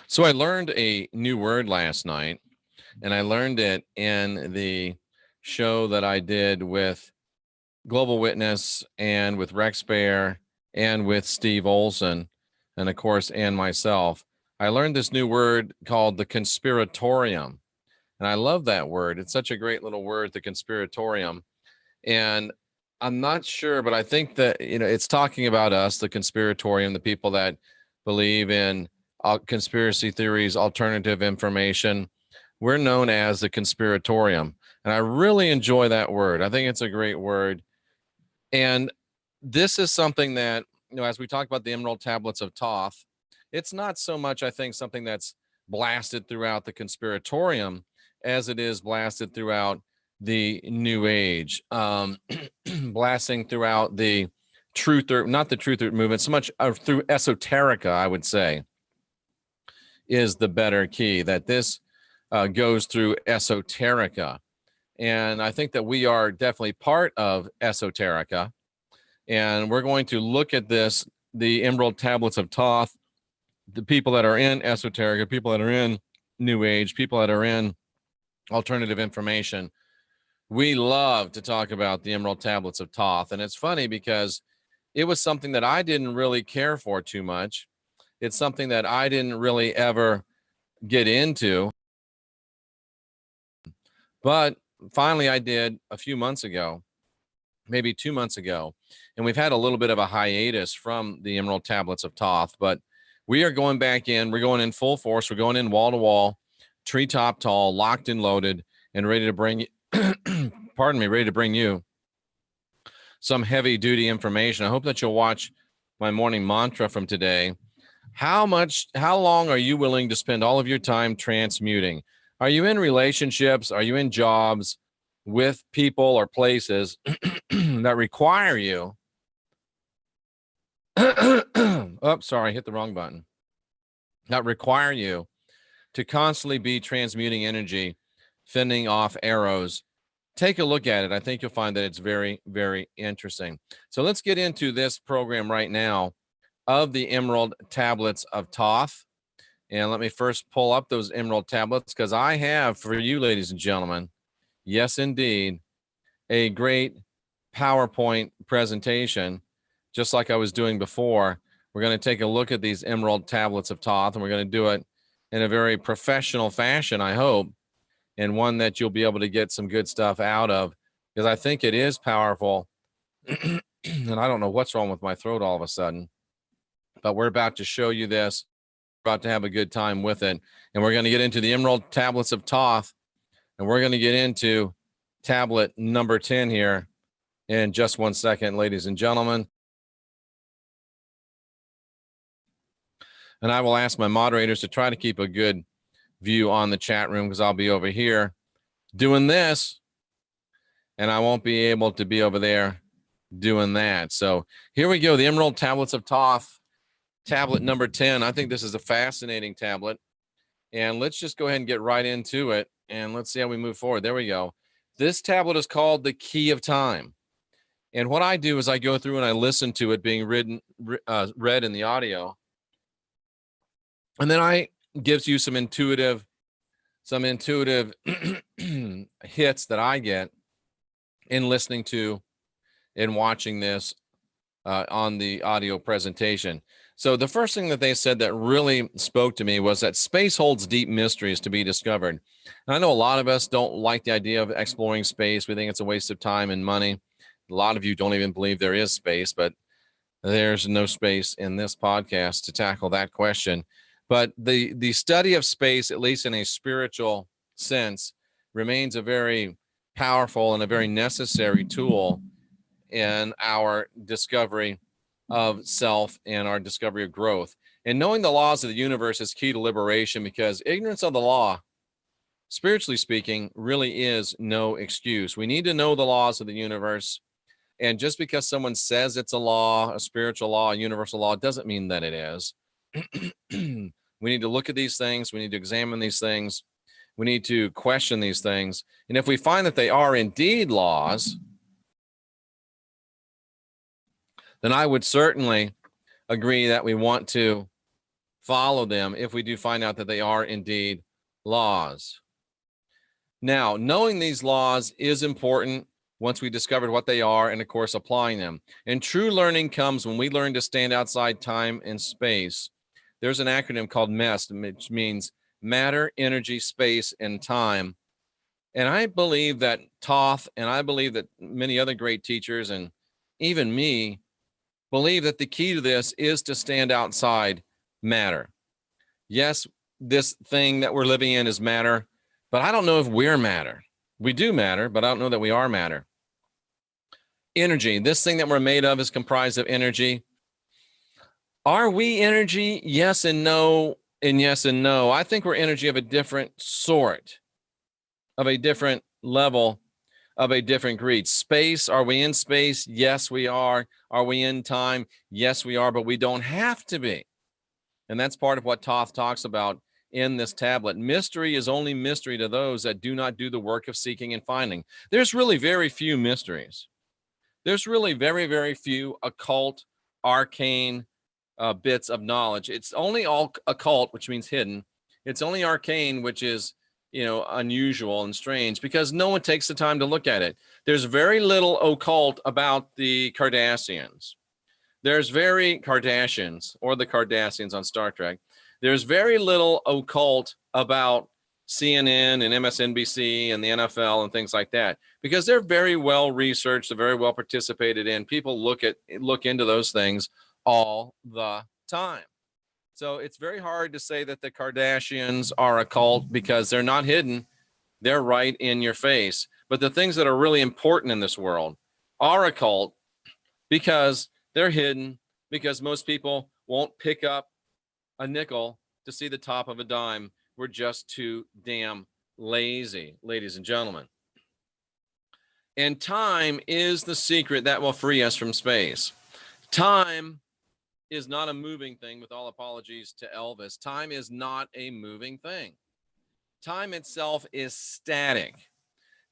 So I learned a new word last night, and I learned it in the show that I did with Global Witness and with Rex Bear and with Steve Olson, and of course, and myself. I learned this new word called the conspiratorium. And I love that word. It's such a great little word, the conspiratorium. And I'm not sure, but I think that, it's talking about us, the conspiratorium, the people that believe in conspiracy theories, alternative information. We're known as the conspiratorium. And I really enjoy that word. I think it's a great word. And this is something that, as we talk about the Emerald Tablets of Thoth, it's not so much, I think, something that's blasted throughout the conspiratorium as it is blasted throughout the New Age, blasting throughout the truth, or not the truth movement, so much through esoterica, I would say, is the better key, that this goes through esoterica. And I think that we are definitely part of esoterica. And we're going to look at this, the Emerald Tablets of Thoth, the people that are in esoterica, people that are in New Age, people that are in alternative information. We love to talk about the Emerald Tablets of Thoth. And it's funny because it was something that I didn't really care for too much. It's something that I didn't really ever get into. But finally I did a few months ago, maybe 2 months ago. And we've had a little bit of a hiatus from the Emerald Tablets of Thoth, but we are going back in. We're going in full force. We're going in wall to wall, treetop tall, locked and loaded, and ready to bring pardon me, ready to bring you some heavy duty information. I hope that you'll watch my morning mantra from today. How long are you willing to spend all of your time transmuting? Are you in relationships? Are you in jobs with people or places that require you? Oh, sorry, hit the wrong button. That require you to constantly be transmuting energy, fending off arrows. Take a look at it. I think you'll find that it's very, very interesting. So let's get into this program right now of the Emerald Tablets of Thoth. And let me first pull up those Emerald Tablets, because I have for you, ladies and gentlemen, yes, indeed, a great PowerPoint presentation, just like I was doing before. We're going to take a look at these Emerald Tablets of Thoth, and we're going to do it in a very professional fashion, I hope, and one that you'll be able to get some good stuff out of, because I think it is powerful. And I don't know what's wrong with my throat all of a sudden, but we're about to show you this. We're about to have a good time with it. And we're going to get into the Emerald Tablets of Thoth, and we're going to get into tablet number 10 here in just 1 second, ladies and gentlemen. And I will ask my moderators to try to keep a good view on the chat room, because I'll be over here doing this and I won't be able to be over there doing that. So here we go. The Emerald Tablets of Thoth, tablet number 10. I think this is a fascinating tablet, and let's just go ahead and get right into it, and let's see how we move forward. There we go. This tablet is called the Key of Time. And what I do is I go through and I listen to it being read in the audio. And then I gives you some intuitive hits that I get in listening to and watching this on the audio presentation. So the first thing that they said that really spoke to me was that space holds deep mysteries to be discovered. And I know a lot of us don't like the idea of exploring space. We think it's a waste of time and money. A lot of you don't even believe there is space, but there's no space in this podcast to tackle that question. But the study of space, at least in a spiritual sense, remains a very powerful and a very necessary tool in our discovery of self and our discovery of growth. And knowing the laws of the universe is key to liberation, because ignorance of the law, spiritually speaking, really is no excuse. We need to know the laws of the universe. And just because someone says it's a law, a spiritual law, a universal law, doesn't mean that it is. We need to look at these things. We need to examine these things. We need to question these things. And if we find that they are indeed laws, then I would certainly agree that we want to follow them if we do find out that they are indeed laws. Now, knowing these laws is important once we discovered what they are and, of course, applying them. And true learning comes when we learn to stand outside time and space. There's an acronym called MEST, which means matter, energy, space, and time. And I believe that Toth, and I believe that many other great teachers, and even me, believe that the key to this is to stand outside matter. Yes, this thing that we're living in is matter, but I don't know if we're matter. We do matter, but I don't know that we are matter. Energy, this thing that we're made of is comprised of energy. Are we energy? Yes and no, and yes and no. I think we're energy of a different sort, of a different level, of a different greed. Space, are we in space? Yes, we are. Are we in time? Yes, we are, but we don't have to be. And that's part of what Toth talks about in this tablet. Mystery is only mystery to those that do not do the work of seeking and finding. There's really very few mysteries. There's really very, very few occult, arcane bits of knowledge. It's only all occult, which means hidden. It's only arcane, which is, unusual and strange because no one takes the time to look at it. There's very little occult about the Cardassians. There's very Kardashians or the Cardassians on Star Trek. There's very little occult about CNN and MSNBC and the NFL and things like that because they're very well researched, they're very well participated in. People look into those things all the time. So it's very hard to say that the Kardashians are a cult because they're not hidden. They're right in your face. But the things that are really important in this world are a cult because they're hidden, because most people won't pick up a nickel to see the top of a dime. We're just too damn lazy, ladies and gentlemen. And time is the secret that will free us from space. Time is not a moving thing, with all apologies to Elvis. Time is not a moving thing. Time itself is static.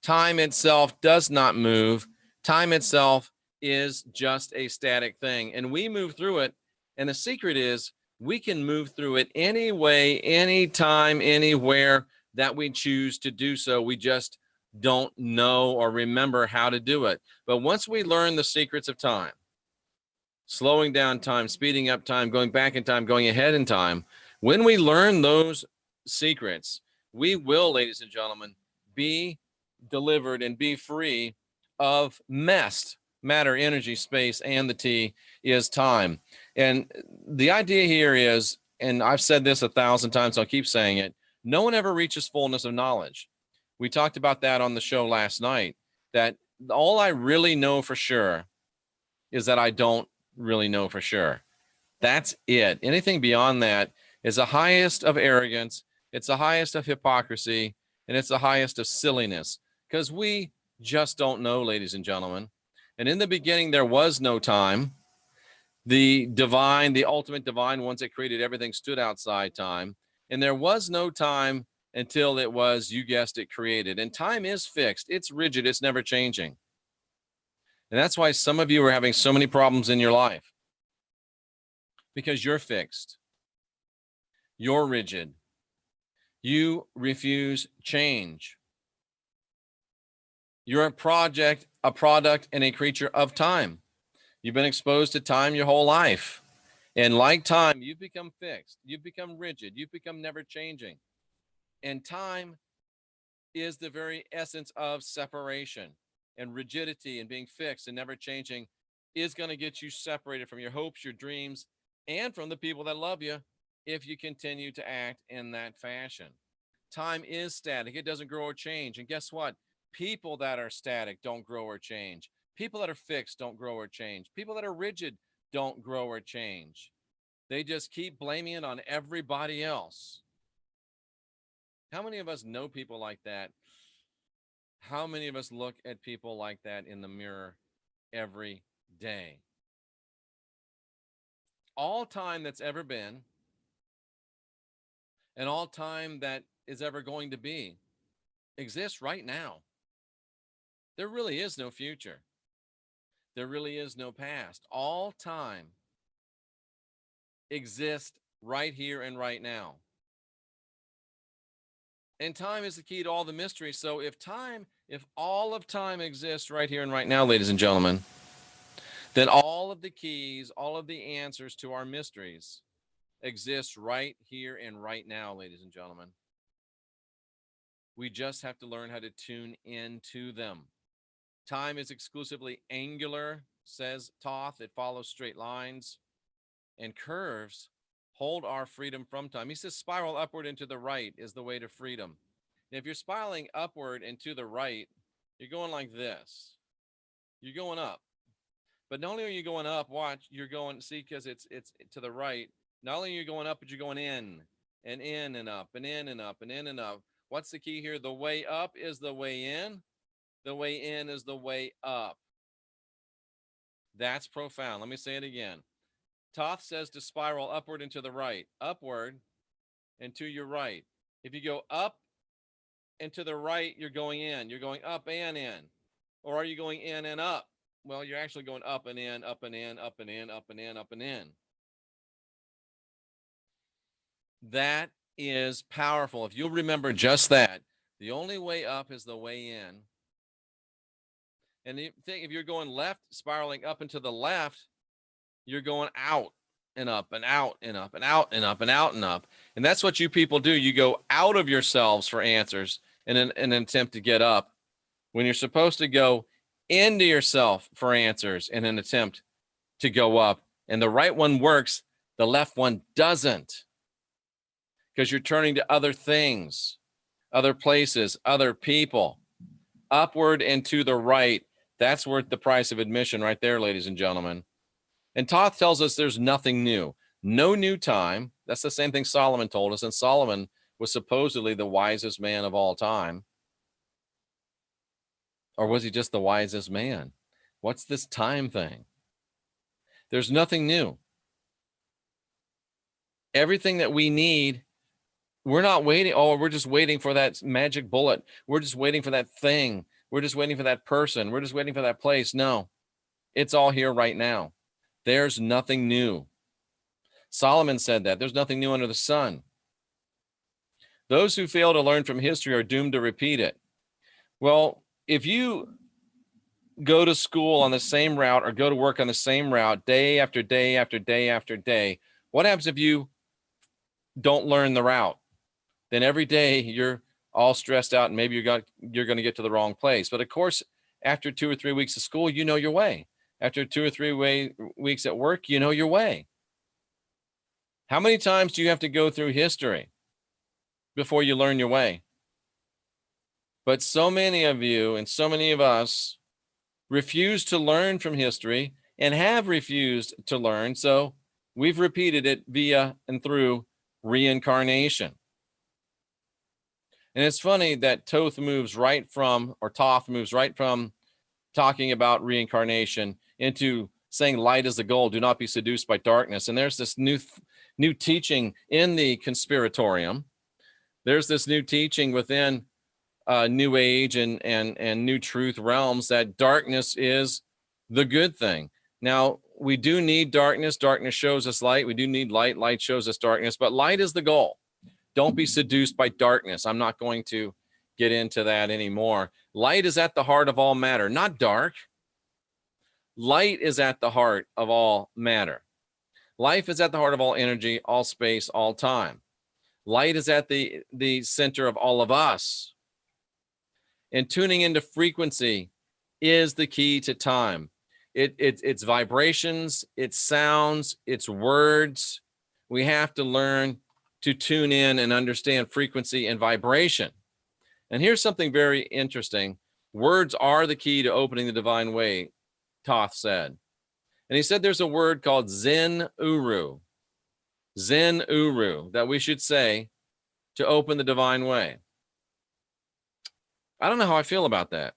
Time itself does not move. Time itself is just a static thing. And we move through it. And the secret is we can move through it any way, anytime, anywhere that we choose to do so. We just don't know or remember how to do it. But once we learn the secrets of time, slowing down time, speeding up time, going back in time, going ahead in time, when we learn those secrets, we will, ladies and gentlemen, be delivered and be free of MEST, matter, energy, space, and the T is time. And the idea here is, and I've said this 1,000 times, so I'll keep saying it, no one ever reaches fullness of knowledge. We talked about that on the show last night, that all I really know for sure is that I don't really know for sure. That's it. Anything beyond that is the highest of arrogance, it's the highest of hypocrisy, and it's the highest of silliness, because we just don't know, ladies and gentlemen. And in the beginning, there was no time. The divine, the ultimate divine ones that created everything stood outside time. And there was no time until it was, you guessed it, created. And time is fixed. It's rigid. It's never changing. And that's why some of you are having so many problems in your life, because you're fixed. You're rigid. You refuse change. You're a product, and a creature of time. You've been exposed to time your whole life. And like time, you've become fixed. You've become rigid. You've become never changing. And time is the very essence of separation. And rigidity and being fixed and never changing is going to get you separated from your hopes, your dreams, and from the people that love you if you continue to act in that fashion. Time is static. It doesn't grow or change. And guess what? People that are static don't grow or change. People that are fixed don't grow or change. People that are rigid don't grow or change. They just keep blaming it on everybody else. How many of us know people like that? How many of us look at people like that in the mirror every day? All time that's ever been, and all time that is ever going to be, exists right now. There really is no future. There really is no past. All time exists right here and right now. And time is the key to all the mystery. So if all of time exists right here and right now, ladies and gentlemen, then all of the keys, all of the answers to our mysteries exist right here and right now, ladies and gentlemen. We just have to learn how to tune into them. Time is exclusively angular, says Toth. It follows straight lines, and curves hold our freedom from time. He says spiral upward and to the right is the way to freedom. And if you're spiraling upward and to the right, you're going like this. You're going up. But not only are you going up, watch, you're going, see, because it's to the right. Not only are you going up, but you're going in and up and in and up and in and up. What's the key here? The way up is the way in. The way in is the way up. That's profound. Let me say it again. Toth says to spiral upward and to the right, upward and to your right. If you go up and to the right, you're going in. You're going up and in. Or are you going in and up? Well, you're actually going up and in, up and in, up and in, up and in, up and in. That is powerful. If you'll remember just that, the only way up is the way in. And if you're going left, spiraling up and to the left, you're going out and up and out and up and out and up and out and up. And that's what you people do. You go out of yourselves for answers in an attempt to get up, when you're supposed to go into yourself for answers in an attempt to go up. And the right one works, the left one doesn't, because you're turning to other things, other places, other people. Upward and to the right, that's worth the price of admission right there, ladies and gentlemen. And Toth tells us there's nothing new. No new time. That's the same thing Solomon told us. And Solomon was supposedly the wisest man of all time. Or was he just the wisest man? What's this time thing? There's nothing new. Everything that we need, we're not waiting. Oh, we're just waiting for that magic bullet. We're just waiting for that thing. We're just waiting for that person. We're just waiting for that place. No, it's all here right now. There's nothing new. Solomon said that. There's nothing new under the sun. Those who fail to learn from history are doomed to repeat it. Well, if you go to school on the same route or go to work on the same route day after day after day after day, what happens if you don't learn the route? Then every day you're all stressed out and maybe you're going to get to the wrong place. But of course, after 2 or 3 weeks of school, you know your way. After 2 or 3 weeks at work, you know your way. How many times do you have to go through history before you learn your way? But so many of you and so many of us refuse to learn from history and have refused to learn. So we've repeated it via and through reincarnation. And it's funny that Toth moves right from talking about reincarnation into saying light is the goal, do not be seduced by darkness. And there's this new teaching in the conspiratorium. There's this new teaching within New Age and New Truth realms that darkness is the good thing. Now, we do need darkness. Darkness shows us light. We do need light. Light shows us darkness, but light is the goal. Don't be seduced by darkness. I'm not going to get into that anymore. Light is at the heart of all matter, not dark. Light is at the heart of all matter. Life is at the heart of all energy, all space, all time. Light is at the center of all of us. And tuning into frequency is the key to time. It's vibrations, it's sounds, it's words. We have to learn to tune in and understand frequency and vibration. And here's something very interesting. Words are the key to opening the divine way, Toth said. And he said there's a word called Zen Uru. Zen Uru, that we should say to open the divine way. I don't know how I feel about that.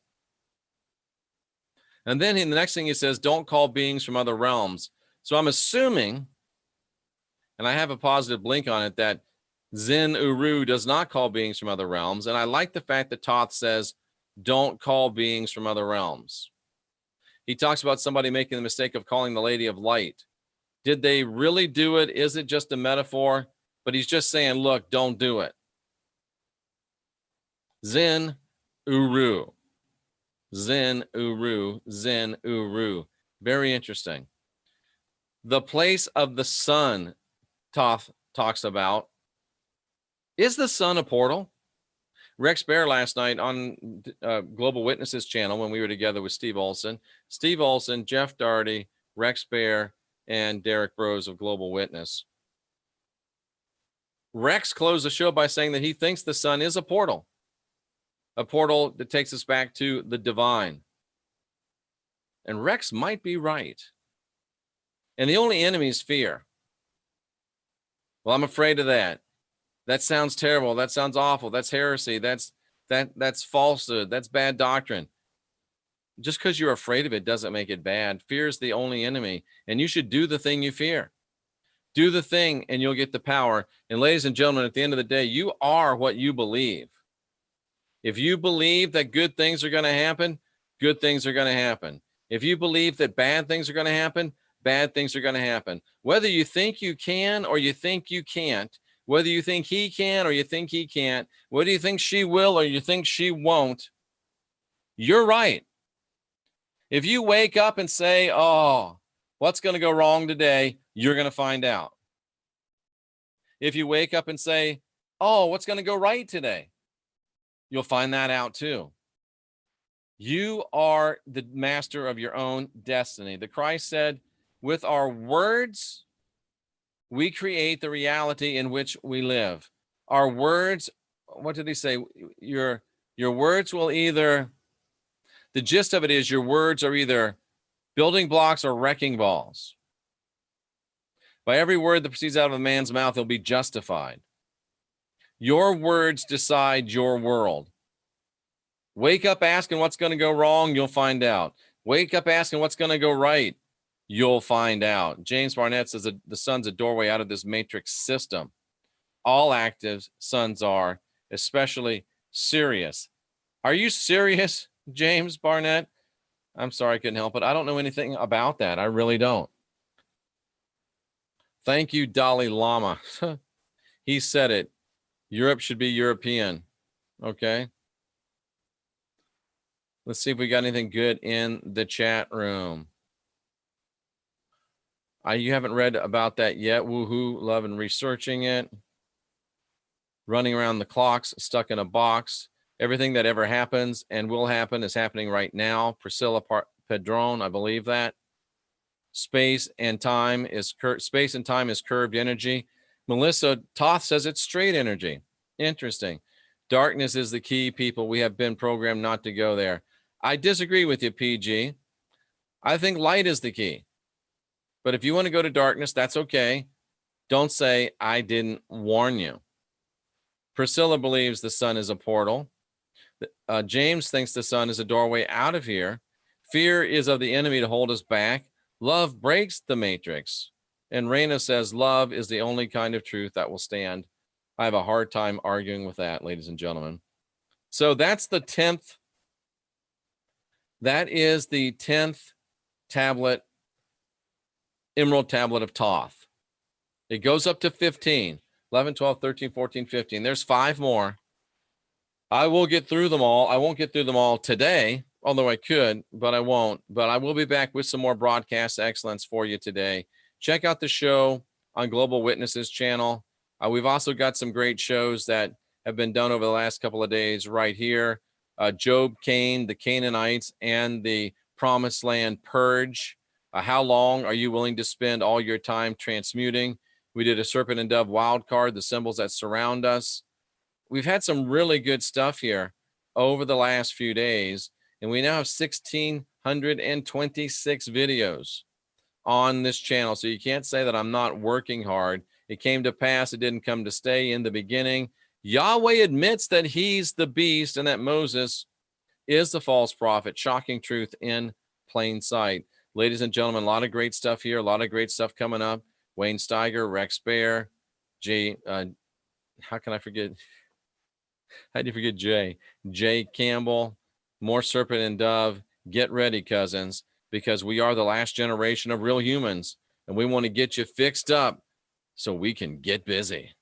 And then the next thing he says, don't call beings from other realms. So I'm assuming, and I have a positive blink on it, that Zen Uru does not call beings from other realms. And I like the fact that Toth says, don't call beings from other realms. He talks about somebody making the mistake of calling the Lady of Light. Did they really do it? Is it just a metaphor? But he's just saying, look, don't do it. Zen Uru. Zen Uru. Zen Uru. Very interesting. The place of the sun, Toth talks about. Is the sun a portal? Rex Bear last night on Global Witnesses channel when we were together with Steve Olson, Jeff Daugherty, Rex Bear, and Derek Bros of Global Witness. Rex closed the show by saying that he thinks the sun is a portal that takes us back to the divine. And Rex might be right. And the only enemy is fear. Well, I'm afraid of that. That sounds terrible. That sounds awful. That's heresy. That's falsehood. That's bad doctrine. Just because you're afraid of it doesn't make it bad. Fear is the only enemy, and you should do the thing you fear. Do the thing, and you'll get the power. And ladies and gentlemen, at the end of the day, you are what you believe. If you believe that good things are going to happen, good things are going to happen. If you believe that bad things are going to happen, bad things are going to happen. Whether you think you can or you think you can't, whether you think he can or you think he can't, whether you think she will or you think she won't, you're right. If you wake up and say, oh, what's going to go wrong today, you're going to find out. If you wake up and say, oh, what's going to go right today, you'll find that out too. You are the master of your own destiny. The Christ said, with our words, we create the reality in which we live. Our words, what did he say? Your words will either, the gist of it is your words are either building blocks or wrecking balls. By every word that proceeds out of a man's mouth, he'll be justified. Your words decide your world. Wake up asking what's going to go wrong, you'll find out. Wake up asking what's going to go right, you'll find out. James Barnett says that the sun's a doorway out of this matrix system. All active suns are, especially Sirius. Are you serious, James Barnett? I'm sorry I couldn't help it. I don't know anything about that. I really don't. Thank you, Dalai Lama. He said it. Europe should be European. Okay. Let's see if we got anything good in the chat room. You haven't read about that yet. Woohoo, loving researching it. Running around the clocks, stuck in a box. Everything that ever happens and will happen is happening right now. Priscilla Padron, I believe that. Space and time is curved energy. Melissa Toth says it's straight energy. Interesting. Darkness is the key, people. We have been programmed not to go there. I disagree with you, PG. I think light is the key. But if you want to go to darkness, that's okay. Don't say, I didn't warn you. Priscilla believes the sun is a portal. James thinks the sun is a doorway out of here. Fear is of the enemy to hold us back. Love breaks the matrix. And Raina says love is the only kind of truth that will stand. I have a hard time arguing with that, ladies and gentlemen. So that's the 10th. That is the 10th tablet, Emerald Tablet of Thoth. It goes up to 15, 11, 12, 13, 14, 15. There's 5 more. I will get through them all. I won't get through them all today, although I could, but I won't. But I will be back with some more broadcast excellence for you today. Check out the show on Global Witnesses channel. We've also got some great shows that have been done over the last couple of days right here. Job, Cain, the Canaanites, and the Promised Land Purge. How long are you willing to spend all your time transmuting? We did a Serpent and Dove wild card, the symbols that surround us. We've had some really good stuff here over the last few days, and we now have 1,626 videos on this channel. So you can't say that I'm not working hard. It came to pass. It didn't come to stay in the beginning. Yahweh admits that he's the beast and that Moses is the false prophet. Shocking truth in plain sight. Ladies and gentlemen, a lot of great stuff here. A lot of great stuff coming up. Wayne Steiger, Rex Bear, Jay, how can I forget? How do you forget Jay? Jay Campbell, more Serpent and Dove. Get ready, cousins, because we are the last generation of real humans. and we want to get you fixed up so we can get busy.